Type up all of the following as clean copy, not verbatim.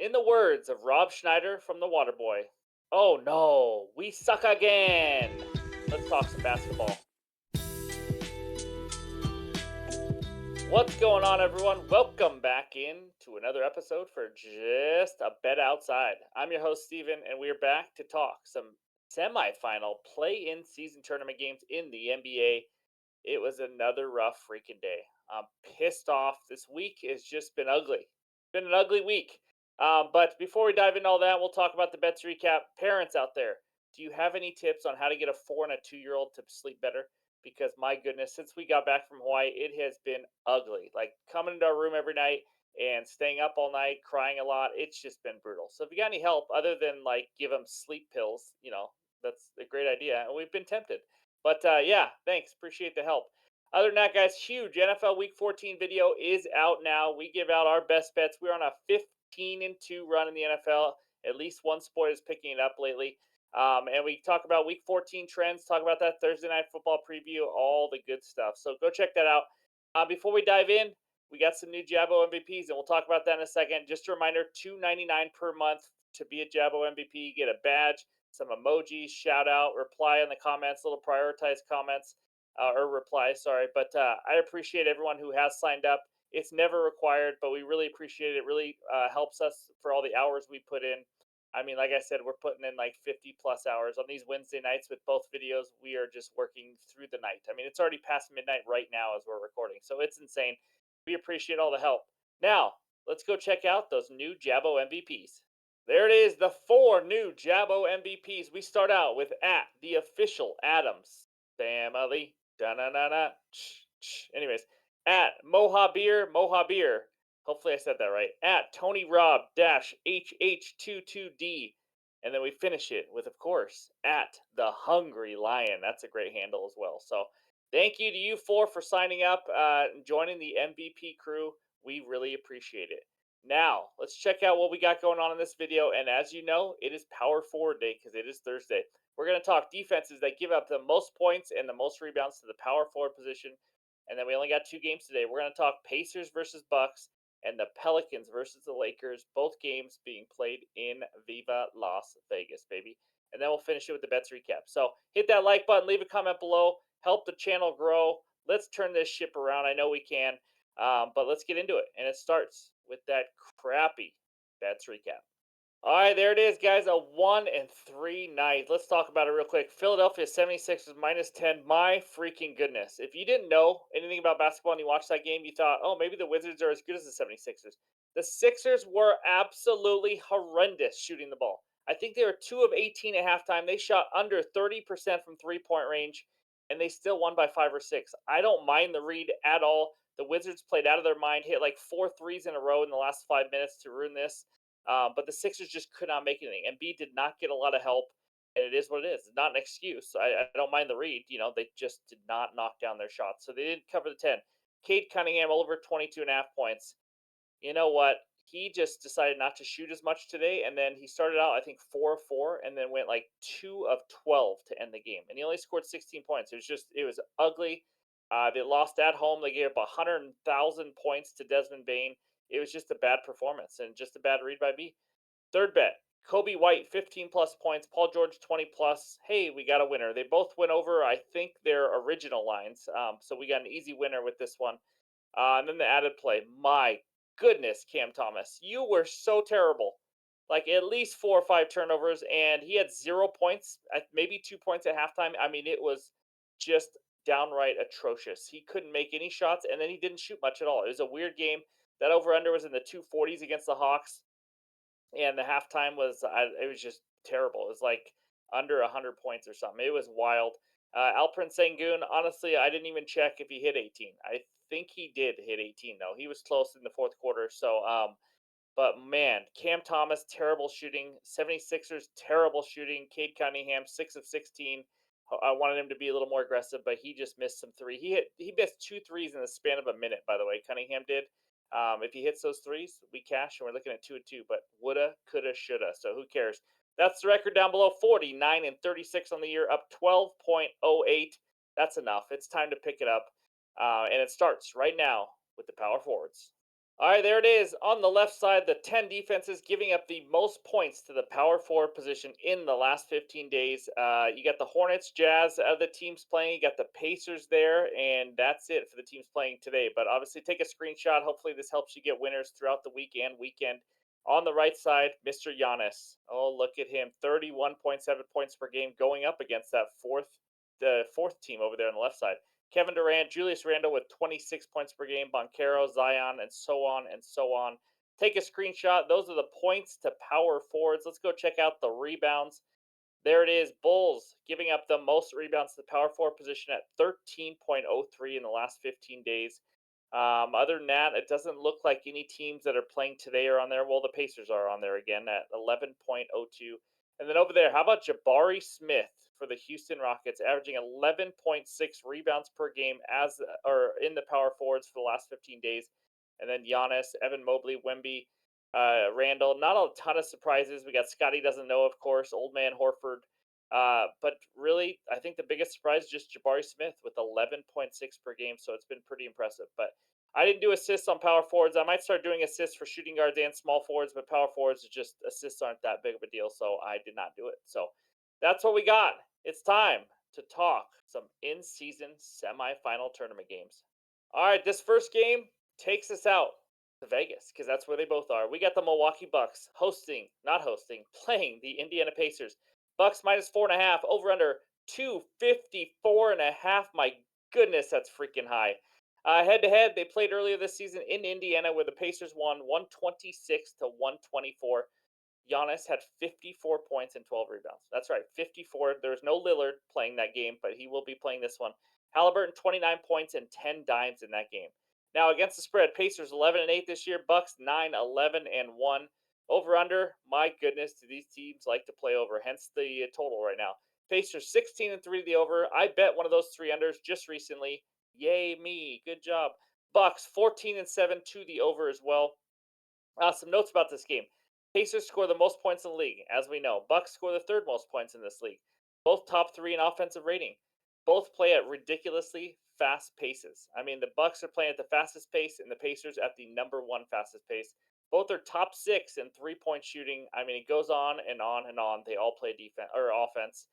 In the words of Rob Schneider from The Waterboy, oh no, we suck again. Let's talk some basketball. What's going on, everyone? Welcome back in to another episode for Just a Bet Outside. I'm your host, Steven, and we're back to talk some semifinal play-in season tournament games in the NBA. It was another rough freaking day. I'm pissed off. This week has just been ugly. Been an ugly week. But before we dive into all that, we'll talk about the bets recap. Parents out there, do you have any tips on how to get a 4 and a 2-year-old to sleep better? Because my goodness, since we got back from Hawaii, it has been ugly. Like coming into our room every night and staying up all night, crying a lot. It's just been brutal. So if you got any help other than like give them sleep pills, that's a great idea. And we've been tempted. But yeah, thanks. Appreciate the help. Other than that, guys, huge NFL Week 14 video is out now. We give out our best bets. We're on a 15-2 run in the NFL. At least one sport is picking it up lately. And we talk about Week 14 trends, talk about that Thursday Night Football preview, all the good stuff. So go check that out. Before we dive in, we got some new Jabo MVPs, and we'll talk about that in a second. Just a reminder, $2.99 per month to be a Jabo MVP. Get a badge, some emojis, shout out, reply in the comments, little prioritized comments or replies, sorry. But I appreciate everyone who has signed up. It's never required, but we really appreciate it. It really helps us for all the hours we put in. I mean, like I said, we're putting in like 50 plus hours on these Wednesday nights with both videos. We are just working through the night. I mean, it's already past midnight right now as we're recording. So it's insane. We appreciate all the help. Now, let's go check out those new Jabo MVPs. There it is, the 4 new Jabo MVPs. We start out with at the official Adams family. Da-na-na-na. Anyways, at Mohabir. Hopefully I said that right. At Tony Rob HH22D. And then we finish it with, of course, at the Hungry Lion. That's a great handle as well. So thank you to you four for signing up, joining the MVP crew. We really appreciate it. Now, let's check out what we got going on in this video. And as you know, it is Power Forward Day because it is Thursday. We're going to talk defenses that give up the most points and the most rebounds to the power forward position. And then we only got 2 games today. We're going to talk Pacers versus Bucks and the Pelicans versus the Lakers. Both games being played in Viva Las Vegas, baby. And then we'll finish it with the bets recap. So hit that like button, leave a comment below, help the channel grow. Let's turn this ship around. I know we can, but let's get into it. And it starts with that crappy bets recap. All right, there it is, guys. A 1-3 night. Let's talk about it real quick. Philadelphia 76ers minus 10. My freaking goodness. If you didn't know anything about basketball and you watched that game, you thought, oh, maybe the Wizards are as good as the 76ers. The Sixers were absolutely horrendous shooting the ball. I think they were 2 of 18 at halftime. They shot under 30% from three-point range, and they still won by 5 or 6. I don't mind the read at all. The Wizards played out of their mind, hit like 4 threes in a row in the last 5 minutes to ruin this. But the Sixers just could not make anything. Embiid did not get a lot of help, and it is what it is. It's not an excuse. I don't mind the read. They just did not knock down their shots. So they didn't cover the 10. Cade Cunningham over 22.5 points. You know what? He just decided not to shoot as much today, and then he started out, I think, 4 of 4, and then went like 2 of 12 to end the game. And he only scored 16 points. It was ugly. They lost at home. They gave up 100,000 points to Desmond Bain. It was just a bad performance and just a bad read by B. Third bet, Kobe White, 15 plus points. Paul George, 20 plus. Hey, we got a winner. They both went over, I think, their original lines. So we got an easy winner with this one. And then the added play. My goodness, Cam Thomas, you were so terrible. Like at least 4 or 5 turnovers, and he had 0 points, maybe 2 points at halftime. I mean, it was just downright atrocious. He couldn't make any shots, and then he didn't shoot much at all. It was a weird game. That over under was in the 240s against the Hawks, and the halftime it was just terrible. It was like under 100 points or something. It was wild. Alperen Sengun, honestly, I didn't even check if he hit 18. I think he did hit 18 though. He was close in the fourth quarter. So, but man, Cam Thomas, terrible shooting. 76ers, terrible shooting. Cade Cunningham, 6 of 16. I wanted him to be a little more aggressive, but he just missed some three. He missed 2 threes in the span of a minute. By the way, Cunningham did. If he hits those threes, we cash, and we're looking at 2-2. But woulda, coulda, shoulda. So who cares? That's the record down below. 49-36 on the year, up 12.08. That's enough. It's time to pick it up, and it starts right now with the power forwards. All right, there it is. On the left side, the 10 defenses giving up the most points to the power forward position in the last 15 days. You got the Hornets, Jazz, the teams playing. You got the Pacers there, and that's it for the teams playing today. But obviously, take a screenshot. Hopefully, this helps you get winners throughout the week and weekend. On the right side, Mr. Giannis. Oh, look at him. 31.7 points per game going up against the fourth team over there on the left side. Kevin Durant, Julius Randle with 26 points per game, Boncaro, Zion, and so on and so on. Take a screenshot. Those are the points to power forwards. Let's go check out the rebounds. There it is. Bulls giving up the most rebounds to the power forward position at 13.03 in the last 15 days. Other than that, it doesn't look like any teams that are playing today are on there. Well, the Pacers are on there again at 11.02. And then over there, how about Jabari Smith for the Houston Rockets, averaging 11.6 rebounds per game as or in the power forwards for the last 15 days. And then Giannis, Evan Mobley, Wemby, Randall. Not a ton of surprises. We got Scotty doesn't know, of course, Old Man Horford. But really, I think the biggest surprise is just Jabari Smith with 11.6 per game. So it's been pretty impressive. But I didn't do assists on power forwards. I might start doing assists for shooting guards and small forwards, but power forwards is just assists aren't that big of a deal. So I did not do it. So that's what we got. It's time to talk some in season semifinal tournament games. All right, this first game takes us out to Vegas because that's where they both are. We got the Milwaukee Bucks not hosting, playing the Indiana Pacers. Bucks minus 4.5, over under 254.5. My goodness, that's freaking high. Head to head, they played earlier this season in Indiana where the Pacers won 126 to 124. Giannis had 54 points and 12 rebounds. That's right, 54. There's no Lillard playing that game, but he will be playing this one. Halliburton 29 points and 10 dimes in that game. Now against the spread, Pacers 11 and 8 this year, Bucks 9, 11 and 1. Over under, my goodness, do these teams like to play over? Hence the total right now. Pacers 16 and 3 to the over. I bet one of those three unders just recently. Yay me, good job. Bucks 14 and 7 to the over as well. Some notes about this game. Pacers score the most points in the league, as we know. Bucks score the third most points in this league. Both top three in offensive rating. Both play at ridiculously fast paces. I mean, the Bucks are playing at the fastest pace, and the Pacers at the number one fastest pace. Both are top six in 3-point shooting. I mean, it goes on and on and on. They all play defense or offense.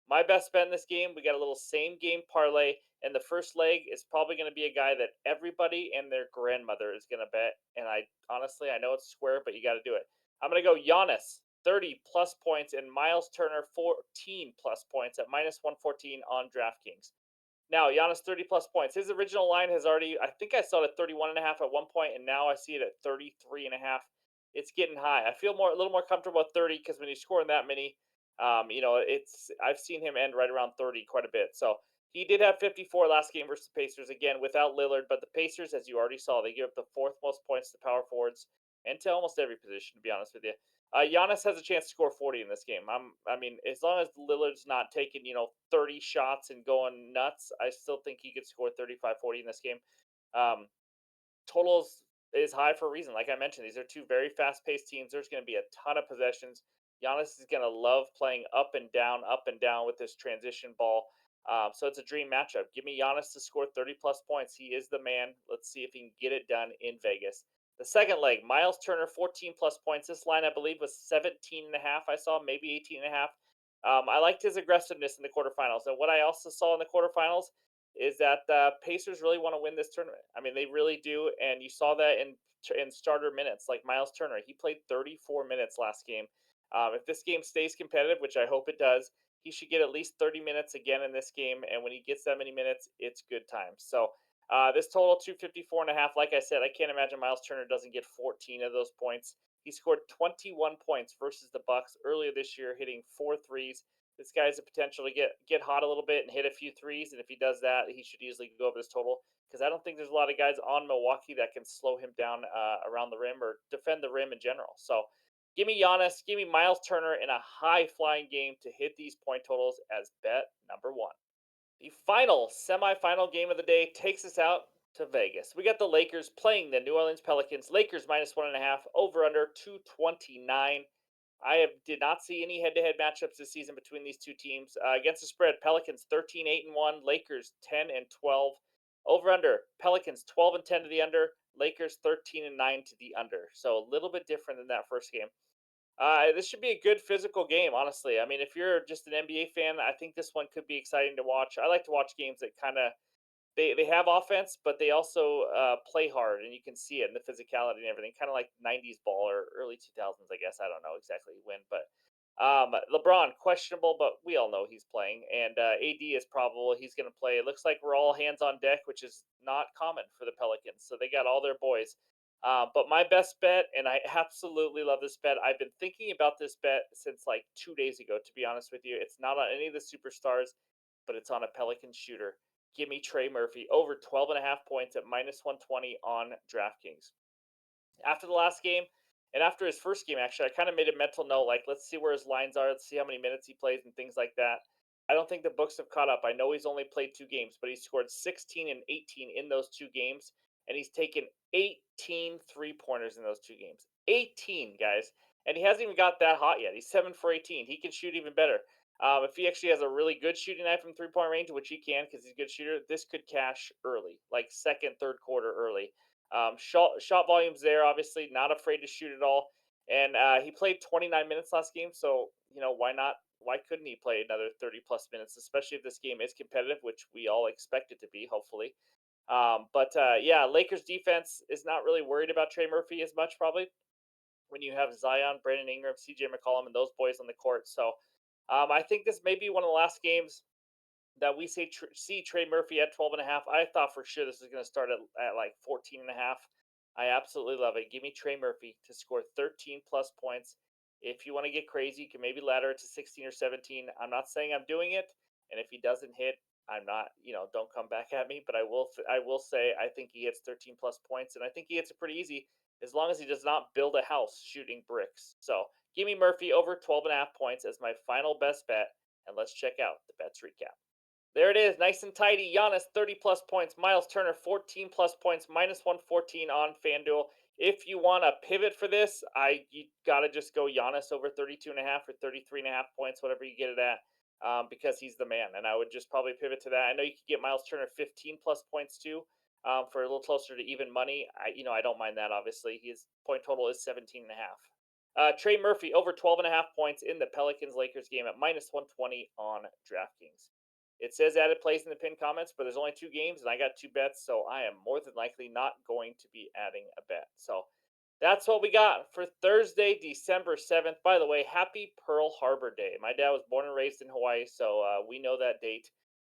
My best bet in this game, we got a little same game parlay, and the first leg is probably going to be a guy that everybody and their grandmother is going to bet. And I honestly, I know it's square, but you got to do it. I'm going to go Giannis, 30 plus points, and Miles Turner, 14 plus points at minus 114 on DraftKings. Now, Giannis 30 plus points. His original line has already, I think I saw it at 31.5 at one point, and now I see it at 33.5. It's getting high. I feel a little more comfortable at 30 because when you're scoring that many, I've seen him end right around 30 quite a bit. So he did have 54 last game versus the Pacers, again, without Lillard. But the Pacers, as you already saw, they give up the fourth most points to power forwards and to almost every position, to be honest with you. Giannis has a chance to score 40 in this game. I mean, as long as Lillard's not taking, 30 shots and going nuts, I still think he could score 35, 40 in this game. Um, Totals is high for a reason. Like I mentioned, these are two very fast-paced teams. There's going to be a ton of possessions. Giannis is going to love playing up and down with this transition ball. So it's a dream matchup. Give me Giannis to score 30 plus points. He is the man. Let's see if he can get it done in Vegas. The second leg, Miles Turner, 14 plus points. This line, I believe, was 17 and a half. I saw maybe 18 and a half. I liked his aggressiveness in the quarterfinals. And what I also saw in the quarterfinals is that the Pacers really want to win this tournament. I mean, they really do, and you saw that in starter minutes. Like Miles Turner, he played 34 minutes last game. If this game stays competitive, which I hope it does, he should get at least 30 minutes again in this game. And when he gets that many minutes, it's good times. So this total 254.5. Like I said, I can't imagine Miles Turner doesn't get 14 of those points. He scored 21 points versus the Bucks earlier this year, hitting 4 threes. This guy has the potential to get hot a little bit and hit a few threes, and if he does that, he should easily go over this total. Because I don't think there's a lot of guys on Milwaukee that can slow him down around the rim or defend the rim in general. So, give me Giannis, give me Miles Turner in a high flying game to hit these point totals as bet number one. The final semifinal game of the day takes us out to Vegas. We got the Lakers playing the New Orleans Pelicans. Lakers minus 1.5, over under 229. Did not see any head-to-head matchups this season between these two teams. Against the spread, Pelicans 13 8 and 1, Lakers 10 and 12. Over under, Pelicans 12 and 10 to the under, Lakers 13-9 to the under. So a little bit different than that first game. This should be a good physical game, honestly. I mean, if you're just an NBA fan, I think this one could be exciting to watch. I like to watch games that kind of they have offense, but they also play hard, and you can see it in the physicality and everything, kind of like '90s ball or early 2000s, I guess. I don't know exactly when, but LeBron questionable, but we all know he's playing, and AD is probable he's going to play. It looks like we're all hands on deck, which is not common for the Pelicans, so they got all their boys. But my best bet, and I absolutely love this bet. I've been thinking about this bet since like 2 days ago, to be honest with you. It's not on any of the superstars, but it's on a Pelican shooter. Give me Trey Murphy over 12 and a half points at minus 120 on DraftKings. After the last game, and after his first game, actually, I kind of made a mental note like, let's see where his lines are, let's see how many minutes he plays and things like that. I don't think the books have caught up. I know he's only played 2 games, but he scored 16 and 18 in those 2 games, and he's taken 18 3 pointers in those 2 games. 18, guys. And he hasn't even got that hot yet. He's 7 for 18. He can shoot even better. If he actually has a really good shooting night from 3 point range, which he can because he's a good shooter, this could cash early, like second, third quarter early. Shot volume's there, obviously, not afraid to shoot at all. And he played 29 minutes last game, so why not? Why couldn't he play another 30 plus minutes, especially if this game is competitive, which we all expect it to be, hopefully. But yeah, Lakers defense is not really worried about Trey Murphy as much, probably, when you have Zion, Brandon Ingram, CJ McCollum, and those boys on the court. So I think this may be one of the last games that we see Trey Murphy at 12 and a half. I thought for sure this was going to start at like 14 and a half. I absolutely love it. Give me Trey Murphy to score 13 plus points. If you want to get crazy, you can maybe ladder it to 16 or 17. I'm not saying I'm doing it. And if he doesn't hit, I'm not, don't come back at me. But I will say I think he hits 13 plus points. And I think he hits it pretty easy as long as he does not build a house shooting bricks. So give me Murphy over 12 and a half points as my final best bet. And let's check out the bets recap. There it is, nice and tidy. Giannis, 30 plus points. Miles Turner, 14 plus points, minus 114 on FanDuel. If you want a pivot for this, you gotta just go Giannis over 32 and a half or 33 and a half points, whatever you get it at, because he's the man. And I would just probably pivot to that. I know you could get Miles Turner 15 plus points too, for a little closer to even money. I don't mind that. Obviously, his point total is 17 and a half. Trey Murphy over 12 and a half points in the Pelicans Lakers game at minus 120 on DraftKings. It says added plays in the pinned comments, but there's only 2 games, and I got 2 bets, so I am more than likely not going to be adding a bet. So that's what we got for Thursday, December 7th. By the way, happy Pearl Harbor Day. My dad was born and raised in Hawaii, so we know that date.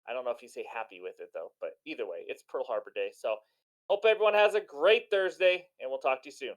I don't know if you say happy with it, though, but either way, it's Pearl Harbor Day. So hope everyone has a great Thursday, and we'll talk to you soon.